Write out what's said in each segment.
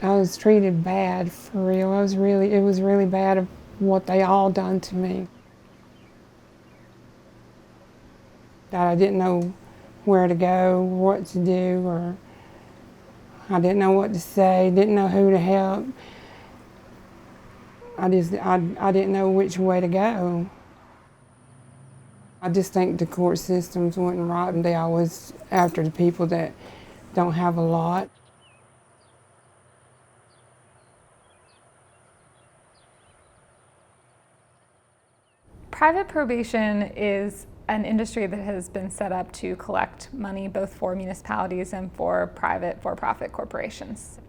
I was treated bad, for real. It was really bad of what they all done to me. That I didn't know where to go, what to do, or I didn't know what to say, didn't know who to help. I didn't know which way to go. I just think the court systems wasn't right, and they always after the people that don't have a lot. Private probation is an industry that has been set up to collect money both for municipalities and for private for-profit corporations.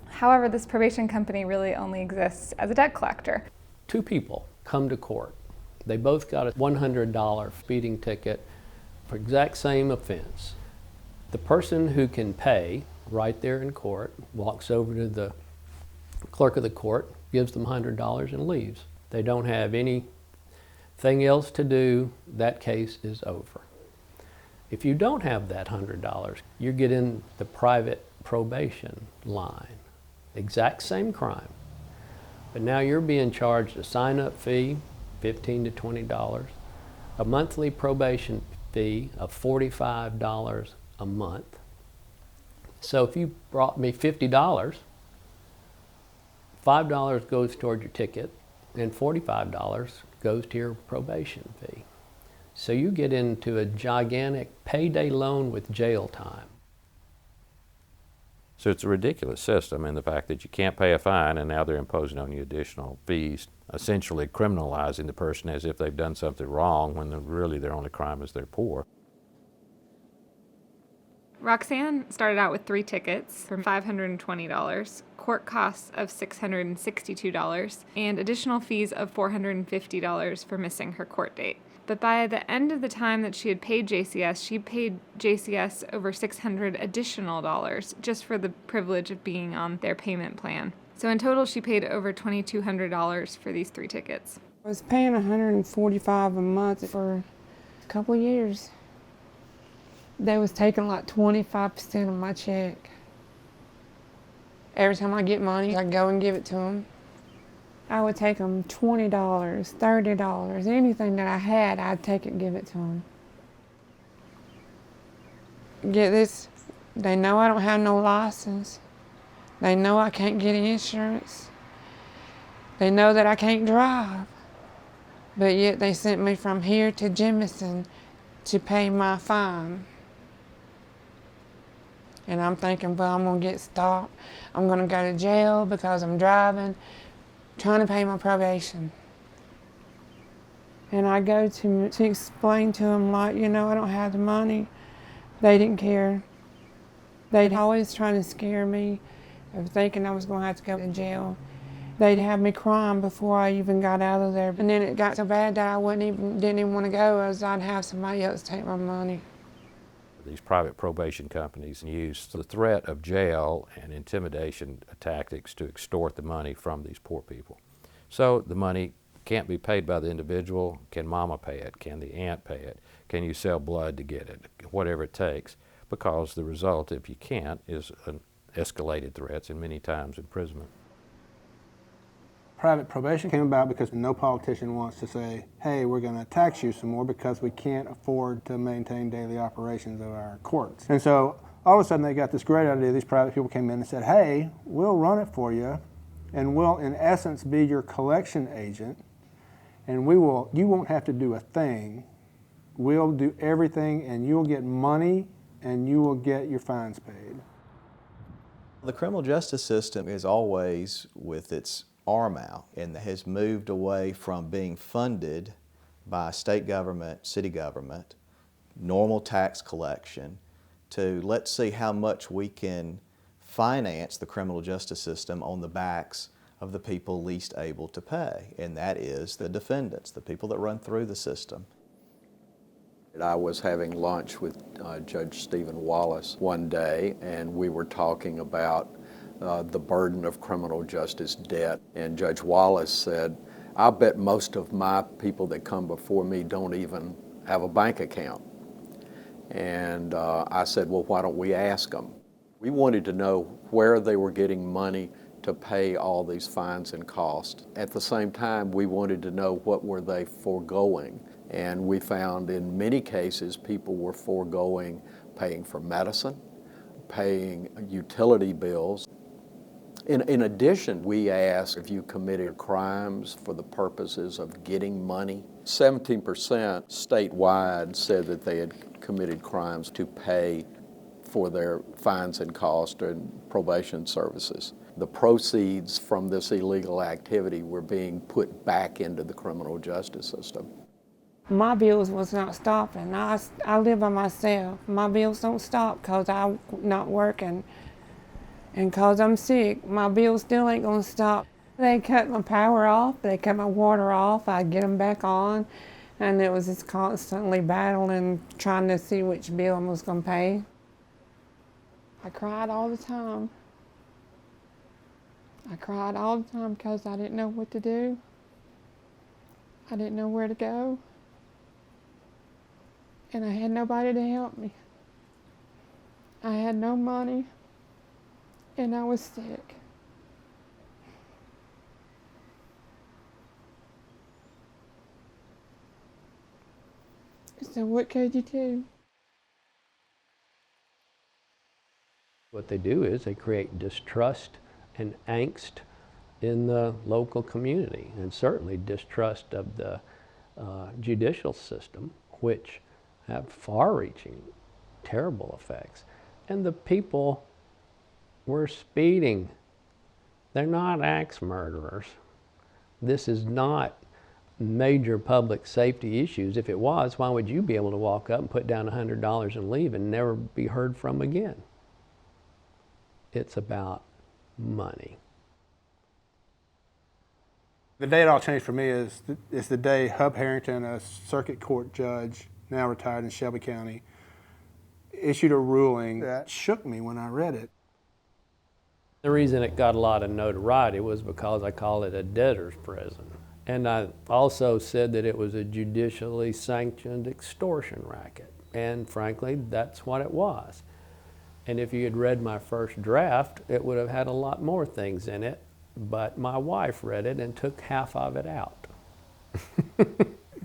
However, this probation company really only exists as a debt collector. Two people come to court. They both got a $100 speeding ticket for exact same offense. The person who can pay right there in court walks over to the clerk of the court, gives them $100 and leaves. They don't have anything else to do. That case is over. If you don't have that $100, you get in the private probation line. Exact same crime. But now you're being charged a sign-up fee, $15 to $20, a monthly probation fee of $45 a month. So if you brought me $50, $5 goes toward your ticket and $45 goes to your probation fee. So you get into a gigantic payday loan with jail time. So it's a ridiculous system, and the fact that you can't pay a fine and now they're imposing on you additional fees, essentially criminalizing the person as if they've done something wrong when really their only crime is they're poor. Roxanne started out with 3 tickets for $520, court costs of $662, and additional fees of $450 for missing her court date. But by the end of the time that she had paid JCS, she paid JCS over $600 additional dollars just for the privilege of being on their payment plan. So in total, she paid over $2,200 for these 3 tickets. I was paying $145 a month for a couple of years. They was taking like 25% of my check. Every time I get money, I go and give it to them. I would take them $20, $30, anything that I had, I'd take it and give it to them. Get this, they know I don't have no license. They know I can't get insurance. They know that I can't drive. But yet they sent me from here to Jemison to pay my fine. And I'm thinking, well, I'm gonna get stopped. I'm gonna go to jail because I'm driving, trying to pay my probation. And I go to explain to them, like, you know, I don't have the money. They didn't care. They'd always trying to scare me of thinking I was gonna have to go to jail. They'd have me crying before I even got out of there. And then it got so bad that I didn't even want to go, as I'd have somebody else take my money. These private probation companies use the threat of jail and intimidation tactics to extort the money from these poor people. So the money can't be paid by the individual. Can mama pay it? Can the aunt pay it? Can you sell blood to get it? Whatever it takes, because the result, if you can't, is escalated threats and many times imprisonment. Private probation came about because no politician wants to say, hey, we're going to tax you some more because we can't afford to maintain daily operations of our courts. And so all of a sudden they got this great idea. These private people came in and said, hey, we'll run it for you, and we'll in essence be your collection agent, and you won't have to do a thing. We'll do everything, and you'll get money, and you will get your fines paid. The criminal justice system is always with its arm out and has moved away from being funded by state government, city government, normal tax collection, to let's see how much we can finance the criminal justice system on the backs of the people least able to pay, and that is the defendants, the people that run through the system. I was having lunch with Judge Stephen Wallace one day, and we were talking about the burden of criminal justice debt. And Judge Wallace said, I bet most of my people that come before me don't even have a bank account. And I said, well, why don't we ask them? We wanted to know where they were getting money to pay all these fines and costs. At the same time, we wanted to know what were they foregoing. And we found in many cases people were foregoing paying for medicine, paying utility bills. In addition, we asked if you committed crimes for the purposes of getting money. 17% statewide said that they had committed crimes to pay for their fines and costs and probation services. The proceeds from this illegal activity were being put back into the criminal justice system. My bills was not stopping. I live by myself. My bills don't stop because I'm not working. And because I'm sick, my bills still ain't gonna stop. They cut my power off, they cut my water off, I get them back on. And it was just constantly battling, trying to see which bill I was gonna pay. I cried all the time. I cried all the time because I didn't know what to do. I didn't know where to go. And I had nobody to help me. I had no money, and I was sick. So what could you do? What they do is they create distrust and angst in the local community, and certainly distrust of the judicial system, which have far-reaching, terrible effects. And the people were speeding. They're not axe murderers. This is not major public safety issues. If it was, why would you be able to walk up and put down $100 and leave and never be heard from again? It's about money. The day it all changed for me is the day Hub Harrington, a circuit court judge, now retired in Shelby County, issued a ruling that shook me when I read it. The reason it got a lot of notoriety was because I call it a debtor's prison. And I also said that it was a judicially sanctioned extortion racket. And frankly, that's what it was. And if you had read my first draft, it would have had a lot more things in it, but my wife read it and took half of it out.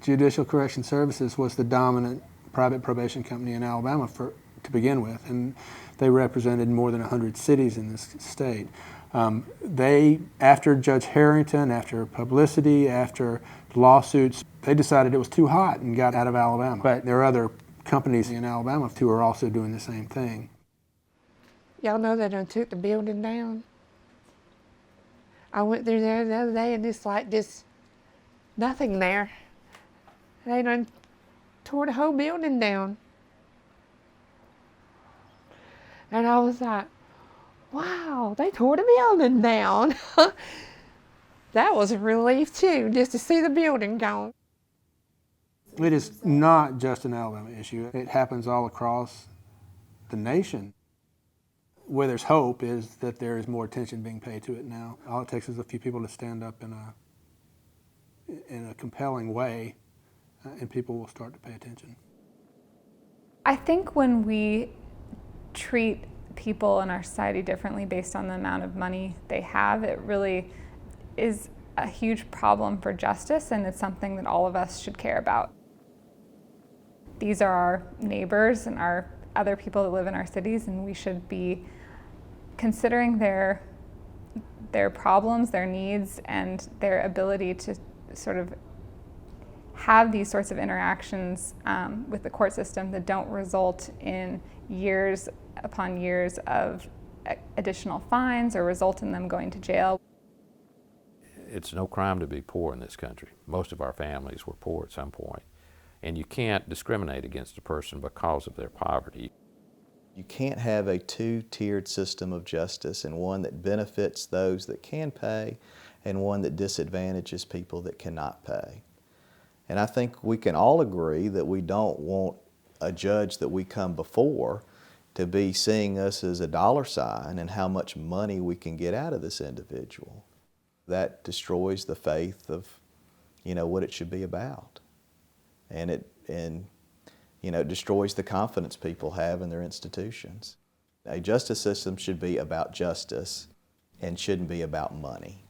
Judicial Correction Services was the dominant private probation company in Alabama to begin with, and they represented more than 100 cities in this state. After Judge Harrington, after publicity, after lawsuits, they decided it was too hot and got out of Alabama. But there are other companies in Alabama who are also doing the same thing. Y'all know they done took the building down? I went through there the other day and it's like this, nothing there. They done tore the whole building down. And I was like, wow, they tore the building down. That was a relief too, just to see the building gone. It is not just an Alabama issue. It happens all across the nation. Where there's hope is that there is more attention being paid to it now. All it takes is a few people to stand up in a compelling way, and people will start to pay attention. I think when we treat people in our society differently based on the amount of money they have, it really is a huge problem for justice, and it's something that all of us should care about. These are our neighbors and our other people that live in our cities, and we should be considering their problems, their needs, and their ability to sort of have these sorts of interactions with the court system that don't result in years upon years of additional fines or result in them going to jail. It's no crime to be poor in this country. Most of our families were poor at some point, and you can't discriminate against a person because of their poverty. You can't have a two-tiered system of justice, and one that benefits those that can pay and one that disadvantages people that cannot pay. And I think we can all agree that we don't want a judge that we come before to be seeing us as a dollar sign and how much money we can get out of this individual. That destroys the faith of, what it should be about. And it destroys the confidence people have in their institutions. A justice system should be about justice, and shouldn't be about money.